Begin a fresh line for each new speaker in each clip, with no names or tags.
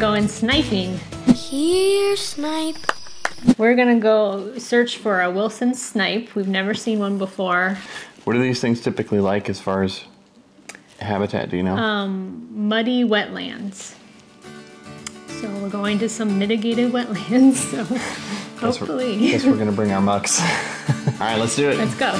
going sniping.
Here, snipe.
We're gonna go search for a Wilson snipe. We've never seen one before.
What are these things typically like as far as habitat, do you know?
Muddy wetlands. So we're going to some mitigated wetlands, so hopefully.
Guess we're gonna bring our mucks. All right, let's do it.
Let's go.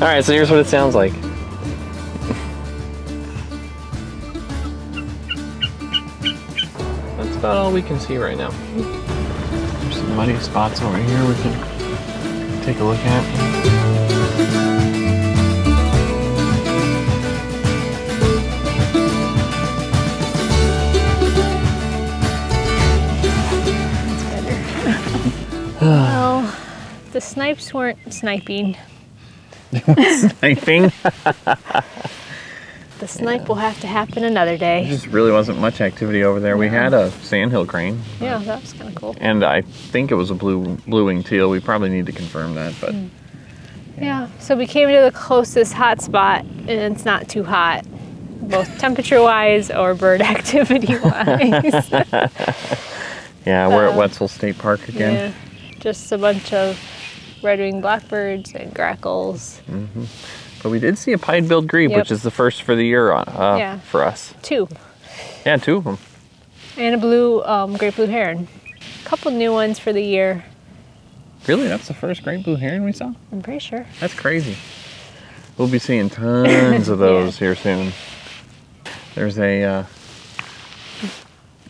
All right, so here's what it sounds like. That's about all we can see right now. There's some muddy spots over here we can take a look at.
That's better. Well, the snipes weren't sniping.
Sniping?
The snipe will have to happen another day.
There just really wasn't much activity over there. We had a sandhill crane.
Yeah, that was kind of cool.
And I think it was a blue-winged teal. We probably need to confirm that, but...
Yeah, so we came to the closest hot spot, and it's not too hot, both temperature-wise or bird activity-wise.
Yeah, we're at Wetzel State Park again.
Yeah, just a bunch of red-winged blackbirds and grackles.
Mm-hmm. But we did see a pied-billed grebe, which is the first for the year for us.
2.
Yeah, 2 of them.
And a blue, great blue heron. A couple new ones for the year.
Really? That's the first great blue heron we saw?
I'm pretty sure.
That's crazy. We'll be seeing tons of those here soon. There's a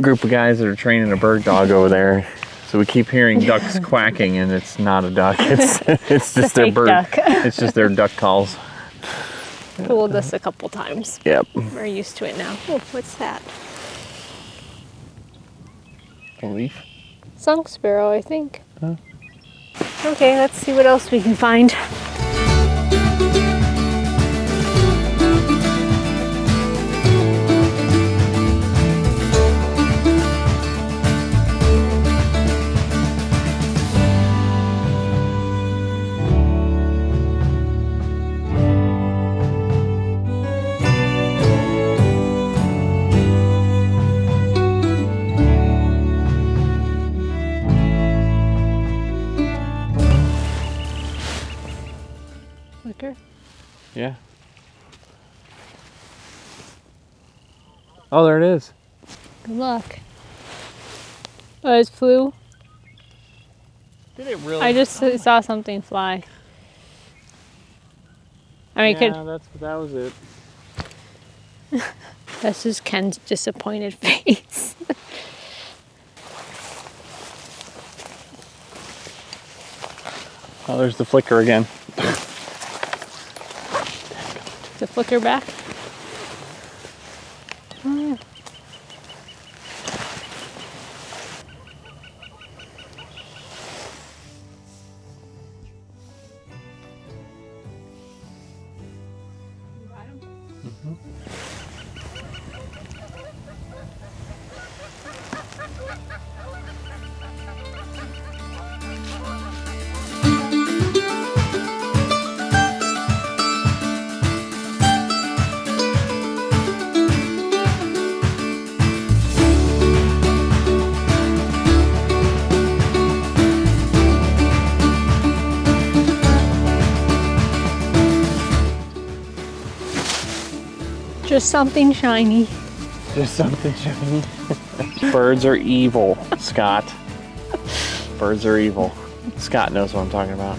group of guys that are training a bird dog over there. So we keep hearing ducks quacking, and it's not a duck. It's just their bird.
Duck.
It's just their duck calls.
Fooled us a couple times.
Yep.
We're used to it now. Oh, what's that?
A leaf?
Song sparrow, I think. Huh? Okay, let's see what else we can find.
Yeah. Oh, there it is.
Good luck. Oh, it flew.
Did it really?
I just saw something fly. I mean,
yeah, that was it.
That's just Ken's disappointed face.
Oh, there's the flicker again.
The flicker back. Oh. Just something shiny.
Just something shiny. Birds are evil, Scott. Birds are evil. Scott knows what I'm talking about.